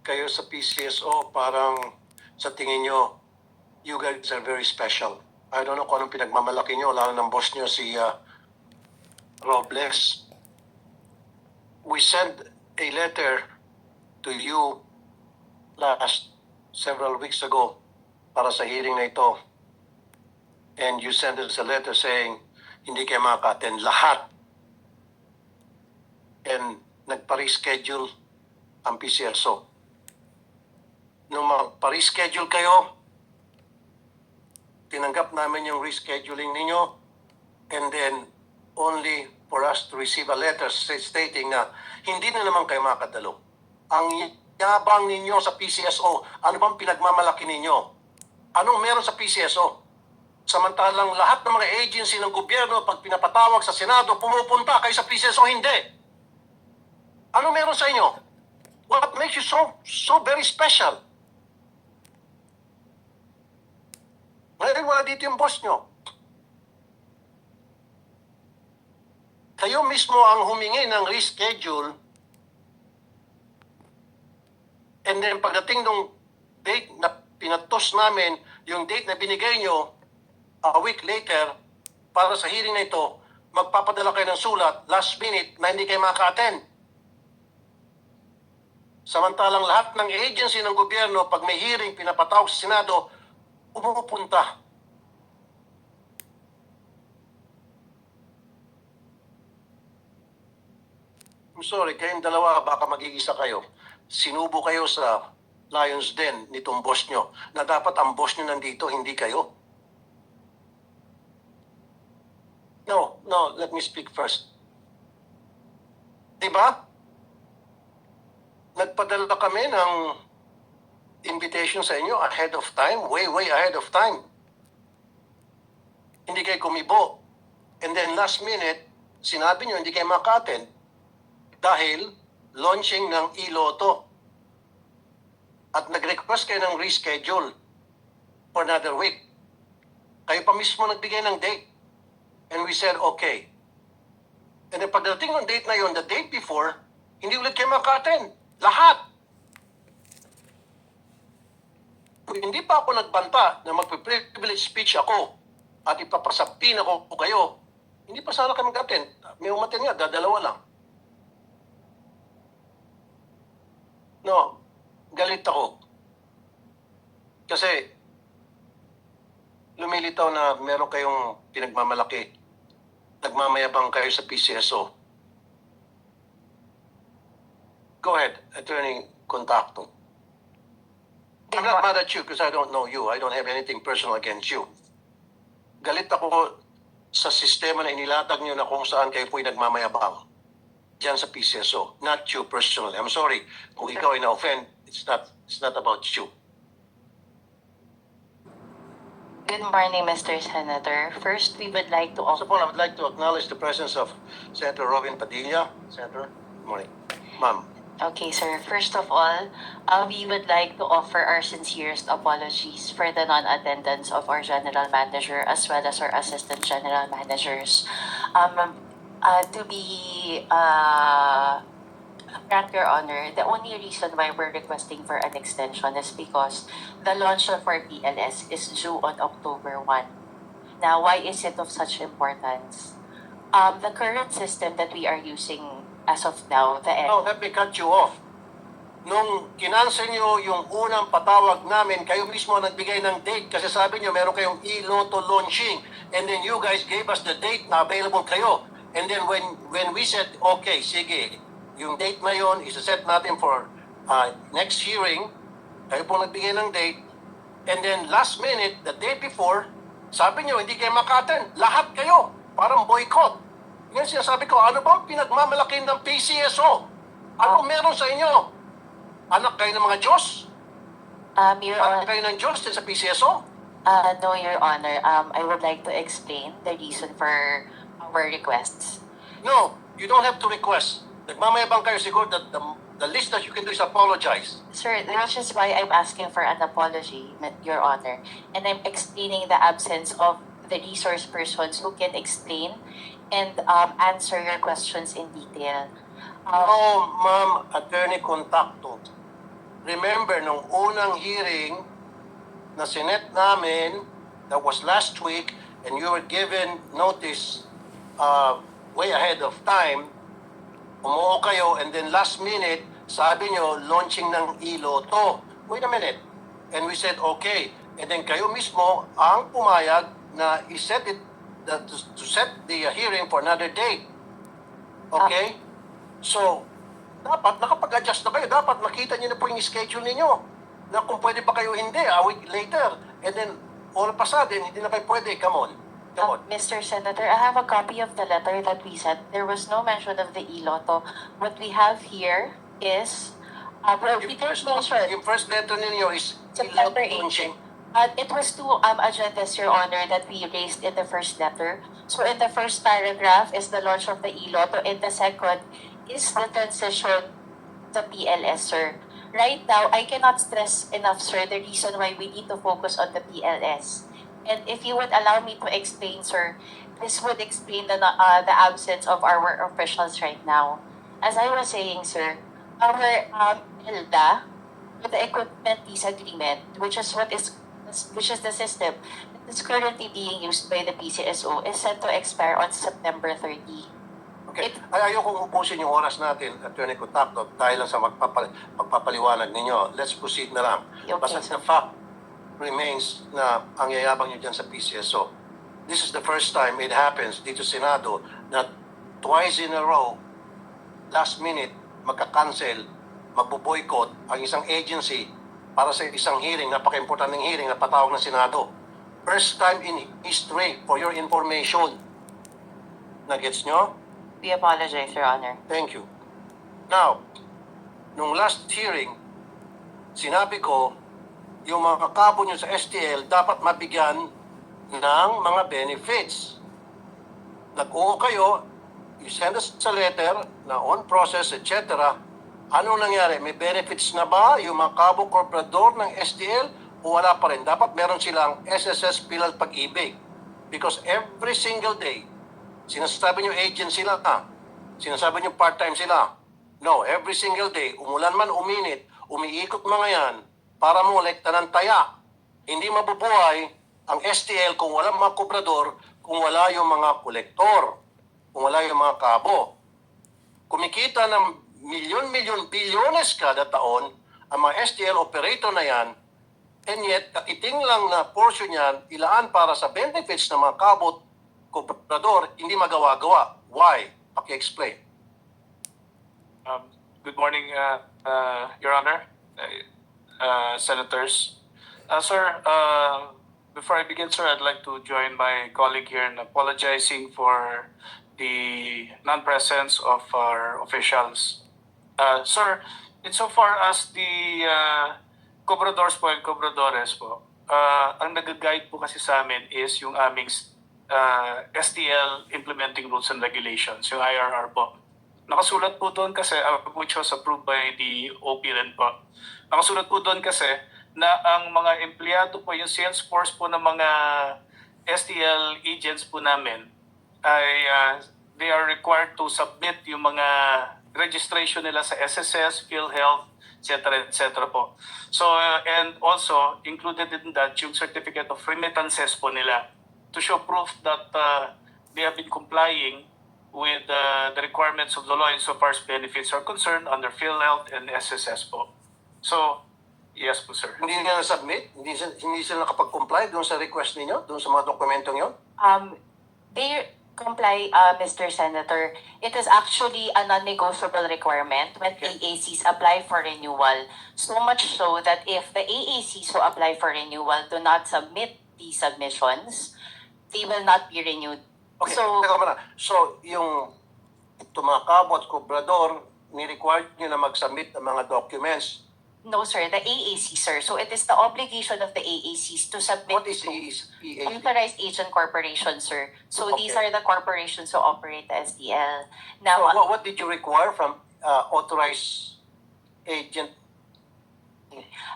kayo sa PCSO parang sa tingin nyo, you guys are very special. I don't know kung anong pinagmamalaki nyo, lalo ng boss nyo si Robles. We sent a letter to you last several weeks ago para sa hearing na ito. And you sent us a letter saying hindi kayo makaka-attend lahat. And nagpa-reschedule ang PCSO. Nung magpa-reschedule kayo, tinanggap namin yung rescheduling ninyo, and then only for us to receive a letter stating na hindi na naman kayo makadalo. Ang yabang ninyo sa PCSO, ano bang pinagmamalaki ninyo? Anong meron sa PCSO? Samantalang lahat ng mga agency ng gobyerno, pag pinapatawag sa Senado, pumupunta kayo sa PCSO, hindi. Ano meron sa inyo? What makes you so very special? Ngayon wala dito yung boss nyo. Kayo mismo ang humingi ng reschedule, and then pagdating nung date na pinatos namin, yung date na binigay nyo, a week later, para sa hearing na ito, magpapadala kayo ng sulat, last minute, na hindi kayo maka-attend. Samantalang lahat ng agency ng gobyerno, pag may hearing, pinapatawag sa Senado, pumupunta. I'm sorry, kayong dalawa, baka magigisa kayo. Sinubo kayo sa Lions Den nitong boss nyo, na dapat ang boss nyo nandito, hindi kayo. No, let me speak first. Diba? Nagpadala kami ng invitation sa inyo ahead of time, way ahead of time. Hindi kayo kumibo. And then last minute, sinabi nyo hindi kayo maka-attend dahil launching ng e-lotto. At nag-request kayo ng reschedule for another week. Kayo pa mismo nagbigay ng date. And we said, okay. And then pagdating ng date na yon, the date before, hindi ulit kayo maka-attend. Lahat. Kung hindi pa ako nagbanta na magpe-privilege speech ako at ipapasapin ako kayo, hindi pa sana kayo mag-attend. May umattend nga, dadalawa lang. No, galit ako. Kasi lumilitaw na meron kayong pinagmamalaki. Nagmamayabang kayo sa PCSO. Go ahead, Attorney Contacto. I'm not mad at you because I don't know you. I don't have anything personal against you. Galit ako sa sistema na inilatag niyo na kung saan kayo po'y nagmamayabang diyan sa PCSO. Not you personally. I'm sorry. Kung ikaw ay na-offend, it's not about you. Good morning, Mr. Senator. First, we would like to First of all, I offer... would like to acknowledge the presence of Senator Robin Padilla. Senator, good morning. Ma'am. Okay, sir. First of all, we would like to offer our sincerest apologies for the non-attendance of our General Manager as well as our Assistant General Managers. To be frank, Your Honor, the only reason why we're requesting for an extension is because the launch of our PLS is due on October 1. Now, why is it of such importance? The current system that we are using as of now, Oh, let me cut you off. Nung kinansel nyo yung unang patawag namin, kayo mismo nagbigay ng date kasi sabi nyo meron kayong e-lotto launching, and then you guys gave us the date na available kayo. And then when we said, okay, sige, yung date na yon isa-set natin for next hearing, kayo pong nagbigay ng date, and then last minute, the day before, sabi nyo hindi kayo maka-attend. Lahat kayo, parang boycott. Ngayon sinasabi ko, ano bang pinagmamalaki ng PCSO? Ano meron sa inyo? Anak kayo ng mga Diyos? Your Anak Honor, kayo ng Diyos din sa PCSO? no, Your Honor. I would like to explain the reason for our requests. No, you don't have to request. Nagmamayabang kayo siguro that the least that you can do is apologize. Sir, that's just why I'm asking for an apology, Your Honor. And I'm explaining the absence of the resource persons who can explain and answer your questions in detail. No, ma'am, Attorney Contacto. remember, nung unang hearing na sinet namin, that was last week, and you were given notice way ahead of time, umuo kayo, and then last minute, sabi nyo, launching ng iloto. Wait a minute. And we said, okay. And then kayo mismo ang pumayag na i-set it, to set the hearing for another date. Okay? So, dapat nakapag-adjust na kayo. Dapat makita nyo na po yung schedule ninyo. Na kung pwede ba kayo hindi, a week later. And then, all of a sudden, hindi na kayo pwede. Come on. Come on. Mr. Senator, I have a copy of the letter that we sent. There was no mention of the iloto. What we have here is, we did mention Yung first letter ninyo is September iloto launching. 18. It was two agendas, Your Honor, that we raised in the first letter. So in the first paragraph is the launch of the iloto. In the second is the transition to PLS, sir. Right now, I cannot stress enough, sir, the reason why we need to focus on the PLS. And if you would allow me to explain, sir, this would explain the absence of our officials right now. As I was saying, sir, our ELDA, with the equipment lease agreement, which is the system that is currently being used by the PCSO, is set to expire on September 30. Okay. Ayokong ubusin yung oras natin, Atty. Contacto, dahil lang sa magpapaliwanag ninyo. Let's proceed na lang. Okay, Basta sir. the fact remains na ang yayabang nyo dyan sa PCSO. This is the first time it happens dito sa Senado na twice in a row, last minute, magka-cancel, magbo-boycott ang isang agency para sa isang hearing, napaka-importanting hearing na patawag ng Senado. First time in history, for your information. Nagets nyo? We apologize, Your Honor. Thank you. Now, nung last hearing, sinabi ko, yung mga kakabo nyo sa STL dapat mabigyan ng mga benefits. Nag-oo kayo, you send us a letter na on process, etc. Ano nangyari? May benefits na ba yung mga kabo korporador ng STL o wala pa rin? Dapat meron silang SSS Pilal Pag-ibig. Because every single day, sinasabi nyo agent sila, sinasabi nyo part-time sila. No, every single day, umulan man, uminit, umiikot mga yan para molekta ng taya. Hindi mabubuhay ang STL kung wala mga kobrador, kung wala yung mga kolektor, kung wala yung mga kabo. Kumikita ng milyon-milyon, bilyones kada taon ang mga STL operator na yan, and yet, katiting lang na portion yan, ilaan para sa benefits ng mga kabot, kobrador, hindi magawa-gawa. Why? Paki-explain. Good morning, Your Honor, Senators. Sir, before I begin, sir, I'd like to join my colleague here in apologizing for the non-presence of our officials. Sir, insofar as the Cobradors po and Cobradores po, ang nag-guide po kasi sa amin is yung aming STL Implementing Rules and Regulations, yung IRR po. Nakasulat po doon kasi, which was approved by the OP rin po. Nakasulat po doon kasi na ang mga empleyado po, yung sales force po ng mga STL agents po namin, ay they are required to submit yung mga registration nila sa SSS, PhilHealth, etc. po. So, and also, included in that, yung certificate of remittances po nila to show proof that they have been complying with the requirements of the law insofar as benefits are concerned under PhilHealth and SSS po. So, yes po, sir. Hindi nila na-submit? Hindi sila nakapag-comply doon sa request ninyo? Doon sa mga dokumentong yun? They comply, Mr. Senator. It is actually a non-negotiable requirement when AACs apply for renewal. So much so that if the AACs who apply for renewal do not submit these submissions, they will not be renewed. Okay, So, teka muna. So, yung mga kabo at kobrador, ni-require nyo na mag-submit ng mga documents. no, sir, the AAC, sir. So it is the obligation of the AACs to submit What is to PAC? authorized agent corporation, sir. So these Okay. are the corporations who operate the STL. So, Now, what did you require from authorized agent?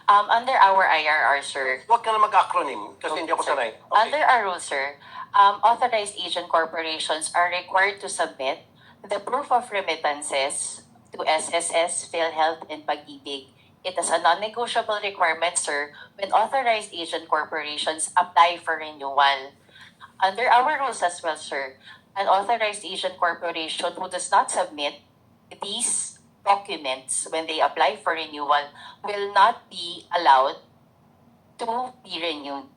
under our IRR, sir, Huwag ka na mag-acronym kasi hindi ako Sir. sanay. Under our rules, sir, authorized agent corporations are required to submit the proof of remittances to SSS, PhilHealth, and Pag-ibig It is a non-negotiable requirement, sir, when authorized agent corporations apply for renewal. Under our rules as well, sir, an authorized agent corporation who does not submit these documents when they apply for renewal will not be allowed to be renewed.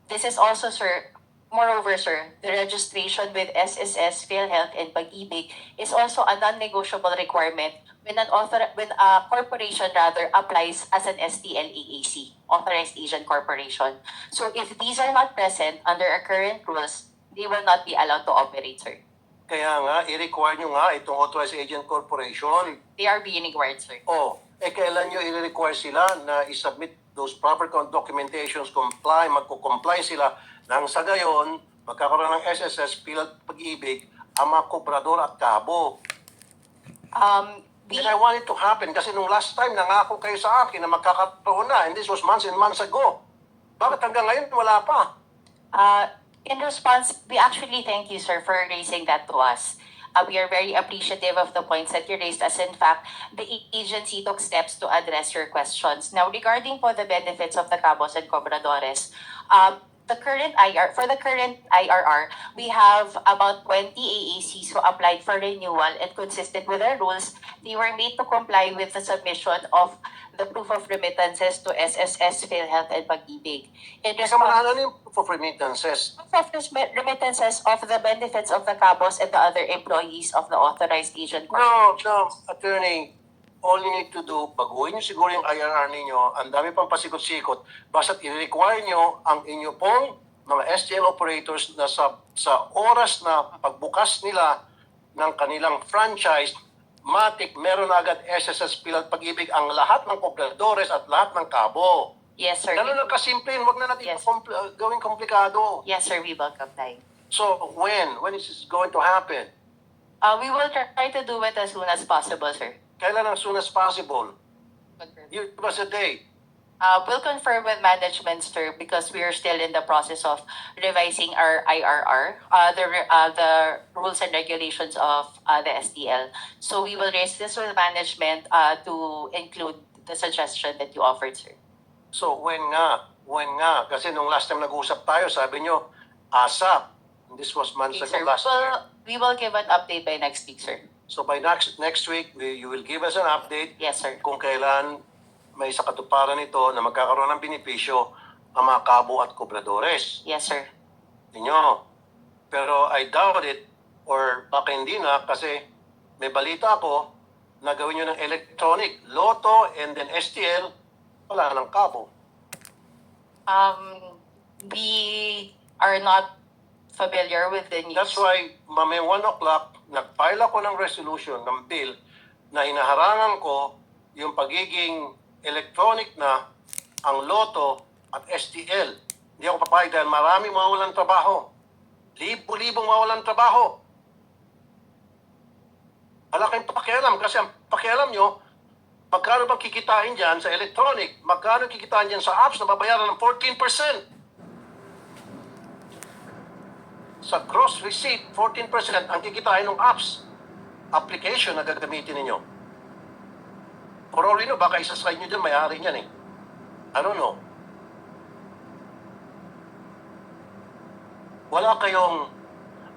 This is also, sir, moreover, sir, the registration with SSS, PhilHealth, and Pag-ibig is also a non-negotiable requirement when a corporation rather applies as an STL-AAC, Authorized Agent Corporation. So if these are not present under our current rules, they will not be allowed to operate, sir. Kaya nga, i-require nyo nga itong Authorized Agent Corporation. They are being required, sir. Kailan nyo i-require sila na i-submit those proper documentations, magko-comply sila, nang sa gayon, magkakaroon ng SSS, PhilHealth, Pag-ibig, ang mga kobrador at kabo. And I want it to happen kasi nung last time, nangako kayo sa akin na magkakaroon na, and this was months and months ago. Bakit hanggang ngayon wala pa? In response, we actually thank you, sir, for raising that to us. We are very appreciative of the points that you raised, as in fact, the agency took steps to address your questions. Now, regarding for the benefits of the cabos and cobradores, for the current IRR, we have about 20 AACs who applied for renewal and consistent with our rules. They were made to comply with the submission of the proof of remittances to SSS, PhilHealth, and Pag-ibig. In Teka muna, response, ano yung proof of remittances? proof of remittances of the benefits of the cabos and the other employees of the authorized agent corporation. No, attorney, all you need to do, baguhin nyo siguro yung IRR ninyo, ang dami pang pasikot-sikot, basta't i-require nyo ang inyo pong mga STL operators na sa oras na pagbukas nila ng kanilang franchise, matik, meron na agad SSS, PhilHealth, Pag-ibig ang lahat ng kobradores at lahat ng kabo. Yes, sir. Ganun lang kasimple, huwag na natin Yes. gawing komplikado. Yes, sir. We welcome that. So, when is this going to happen? We will try to do it as soon as possible, sir. Kailan as soon as possible? Give us a date. We'll confirm with management, sir, because we are still in the process of revising our IRR, the rules and regulations of the STL. So we will raise this with management to include the suggestion that you offered, sir. So, when nga? Kasi nung last time nag-usap tayo, sabi nyo, ASAP. This was months Okay, ago sir. last year. We will give an update by next week, sir. So, by next week, you will give us an update Yes, sir. kung kailan may sa katuparan nito na magkakaroon ng benepisyo ang mga kabo at kobradores. Yes, sir. Ninyo. Pero I doubt it, or baka hindi na, kasi may balita ako na gawin nyo ng electronic, Lotto, and then STL, wala ng kabo. We are not familiar with the news. That's why, mamaya 1 o'clock, nag-file ako ng resolution, ng bill, na hinaharangan ko yung pagiging electronic na ang Lotto at STL. Hindi ako papayag dahil maraming mawawalan trabaho. Libo-libong mawawalan trabaho. Wala kayong pakialam kasi ang pakialam nyo, magkano bang kikitain dyan sa electronic? Magkano kikitain dyan sa apps na babayaran ng 14%? Sa gross receipt, 14% ang kikitain ng apps. Application na gagamitin ninyo. For all we know, baka isa sa inyo dyan, may-ari niyan eh. I don't know. Wala kayong,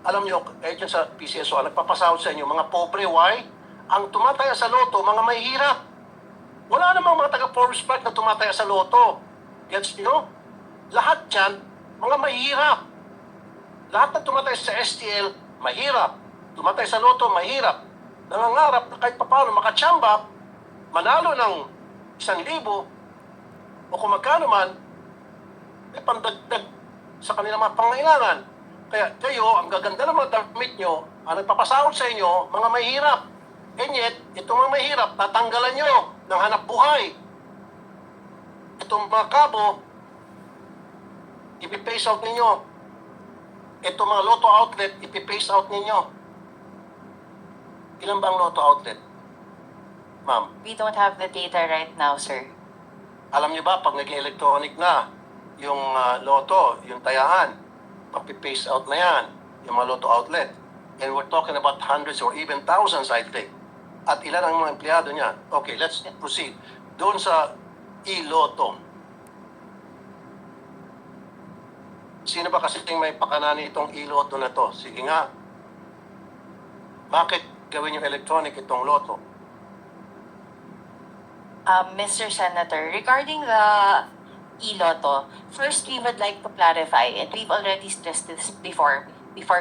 alam nyo, dyan sa PCSO, nagpapasahod sa inyo, mga pobre, why? Ang tumataya sa Lotto, mga mahihirap. Wala namang mga taga-Forbes Park na tumataya sa Lotto. Gets nyo? Lahat dyan, mga mahihirap. Lahat na tumataya sa STL, mahirap. Tumatay sa Lotto, mahirap. Nangangarap na kahit paano makachamba, manalo ng 1,000 o kung magkano man, may pandagdag sa kanilang mga pangailangan. Kaya kayo, ang gaganda ng mga damit nyo, ang nagpapasahod sa inyo, mga mahirap. And yet, itong mga mahirap, tatanggalan nyo ng hanap buhay. Itong mga kabo, ipipace out ninyo. Itong mga Lotto outlet, ipipace out ninyo. Ilan ba ang Lotto outlet? Ma'am, We don't have the data right now, sir. alam niyo ba, pag naging electronic na, yung Lotto, yung tayahan, mapipace out na yan, yung mga Lotto outlet. And we're talking about hundreds or even thousands, I think. At ilan ang mga empleyado niya? Okay, let's proceed. Doon sa iLotto. Sino ba kasi may pakanan itong iLotto na to? Sige nga. Bakit gawin yung electronic itong loto? Mr. Senator, regarding the e-lotto, first we would like to clarify, and we've already stressed this before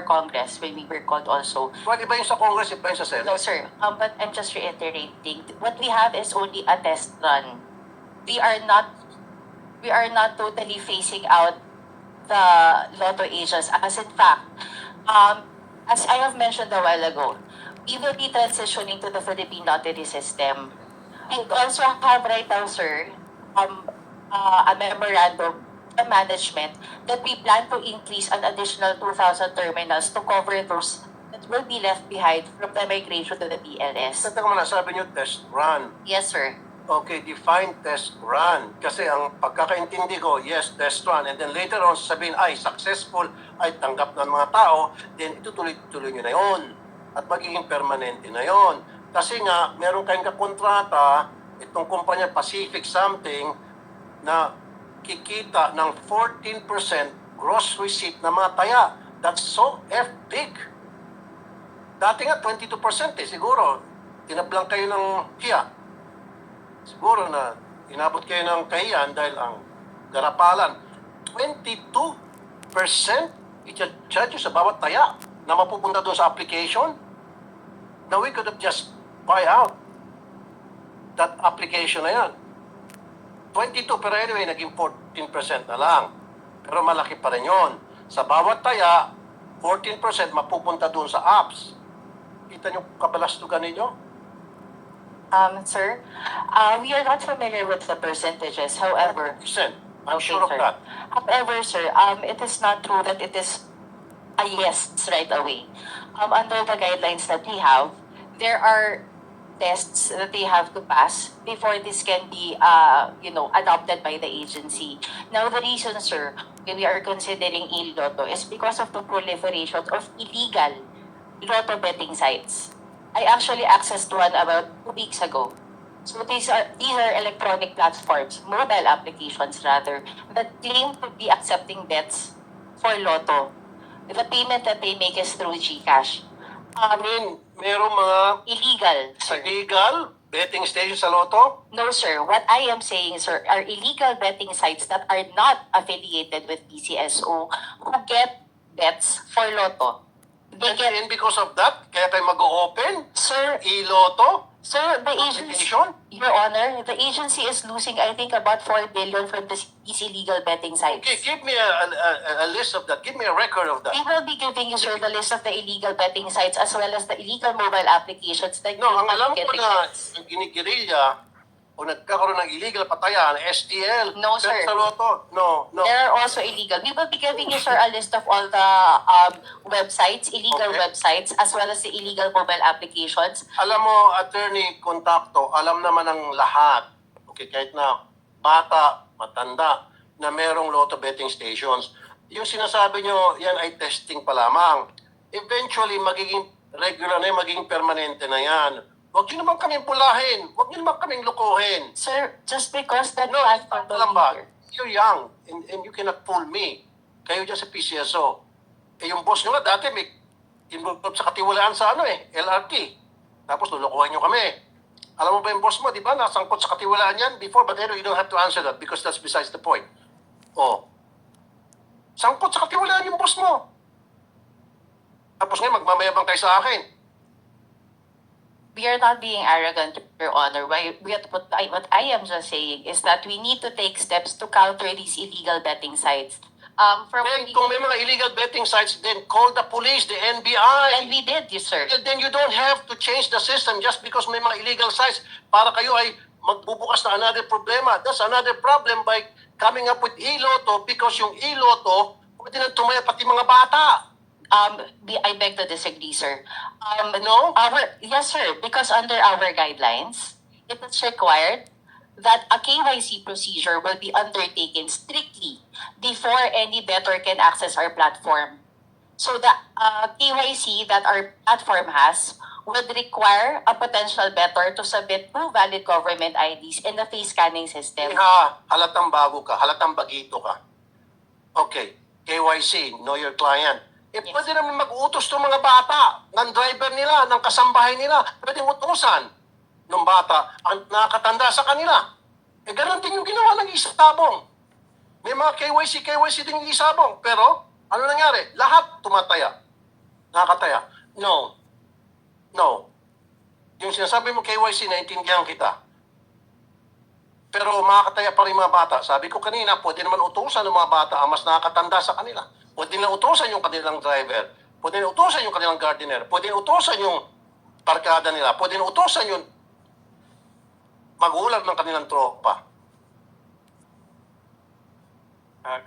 Congress when we were called also. Well, iba yung sa Congress, iba yung sa Senate. No, sir. But I'm just reiterating. What we have is only a test run. We are not totally phasing out the lotto agents. As in fact, as I have mentioned a while ago, we will be transitioning to the Philippine lottery system. We also have right now, sir, a memorandum from management that we plan to increase an additional 2,000 terminals to cover those that will be left behind from the migration to the PLS. Sa mga nasabi niyo, test run. Yes, sir. Okay, define test run. Kasi ang pagkakaintindi ko, yes, test run. And then later on, sabihin, ay, successful, ay, tanggap ng mga tao, then itutuloy-tuloy nyo na yon. At magiging permanente na yon. Kasi nga, meron kayong kakontrata, itong kumpanya Pacific something, na kikita ng 14% gross receipt na mga taya. That's so big. Dati nga, 22% siguro. Tinablang kayo ng hiya. Siguro na inabot kayo ng kahiyan dahil ang garapalan, 22% i-charge sa bawat taya na mapupunta doon sa application. Now we could have just buy out that application na yan. 22, pero anyway, naging 14% na lang. Pero malaki pa rin yun. Sa bawat taya, 14% mapupunta doon sa apps. Kita nyo kabalastugan ninyo? Sir, we are not familiar with the percentages. However, 14%. I'm okay, sure of sir. that. However, sir, it is not true that it is a yes right away. Under the guidelines that we have, there are tests that they have to pass before this can be, adopted by the agency. Now, the reason, sir, we are considering e-lotto is because of the proliferation of illegal lotto betting sites. I actually accessed one about 2 weeks ago. So these are electronic platforms, mobile applications rather, that claim to be accepting bets for lotto. The payment that they make is through GCash. Merong mga Illegal, sir. illegal betting stations sa loto? No, sir. What I am saying, sir, are illegal betting sites that are not affiliated with PCSO who get bets for lotto. They get, And because of that, kaya kayo mag-open? sir, E-loto? Sir, the agency, Application? Your Honor, the agency is losing, I think, about 4 billion from these illegal betting sites. Okay, give me a list of that. Give me a record of that. We will be giving you, sir, the list of the illegal betting sites as well as the illegal mobile applications that No, you ang will alam be ko getting na bets. ang ginigirilya o nagkakaroon ng illegal patayan, STL, No, sir. sa loto. No. There are also illegal. We will be giving you, sir, a list of all the websites, illegal Okay. websites, as well as the illegal mobile applications. Alam mo, Attorney Contacto, alam naman ng lahat, okay, kahit na bata, matanda, na merong lotto betting stations. Yung sinasabi nyo, yan ay testing pa lamang. Eventually, magiging regular na yan, magiging permanente na yan. Huwag nyo naman kaming pulahin. Huwag nyo naman kaming lukuhin. Sir, just because that No, platform alam ba, will be here. you're young and you cannot fool me. Kayo dyan sa PCSO. Eh, yung boss nyo nga dati may involved sa katiwalaan sa LRT. Tapos lulukuhan nyo kami. Alam mo ba yung boss mo, di ba? Nasangkot sa katiwalaan yan before, but anyway, you don't have to answer that because that's besides the point. Oh. Sangkot sa katiwalaan yung boss mo. Tapos ngayon, magmamayabang kayo sa akin. We are not being arrogant, Your Honor. What I am just saying is that we need to take steps to counter these illegal betting sites. Then, kung may mga illegal betting sites, then call the police, the NBI. And we did, yes, sir. And then you don't have to change the system just because may mga illegal sites para kayo ay magbubukas na another problema. That's another problem by coming up with e-lotto because yung e-lotto, pwede nang tumaya pati mga bata. I beg to disagree, sir. No? Yes, sir. Because under our guidelines, it is required that a KYC procedure will be undertaken strictly before any bettor can access our platform. So the KYC that our platform has would require a potential better to submit two valid government IDs in the face scanning system. Halatang bago ka, halatang bagito ka. Okay, KYC, know your client. Yes. Pwede naman mag-utos ng mga bata, ng driver nila, ng kasambahay nila. Pwede utusan ng bata ang nakakatanda sa kanila. Ganun din yung ginawa ng isabong. May mga KYC din yung isabong. Pero, ano nangyari? Lahat tumataya. Nakakataya. No. Yung sinasabi mo KYC, naintindihan kita. Pero makakataya pa rin mga bata. Sabi ko kanina, pwede naman utusan ng mga bata ang mas nakakatanda sa kanila. Pwede na utusan yung kanilang driver. Pwede na utusan yung kanilang gardener. Pwede na utusan yung barkada nila. Pwede na utusan yung magulang ng kanilang tropa.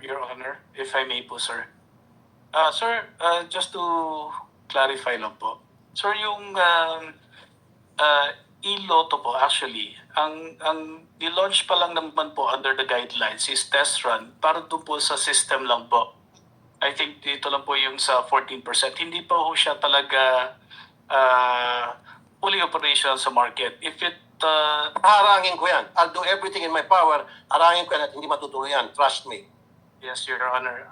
Your Honor, if I may po, sir. Sir, just to clarify lang po. Sir, yung e-lotto po, actually, ang ni-launch pa lang naman po under the guidelines is test run para doon po sa system lang po. I think dito lang po yung sa 14%. Hindi pa po siya talaga fully operational sa market. If it Harangin ko yan. I'll do everything in my power. Harangin ko yan at hindi matutuloy yan. Trust me. yes, Your Honor.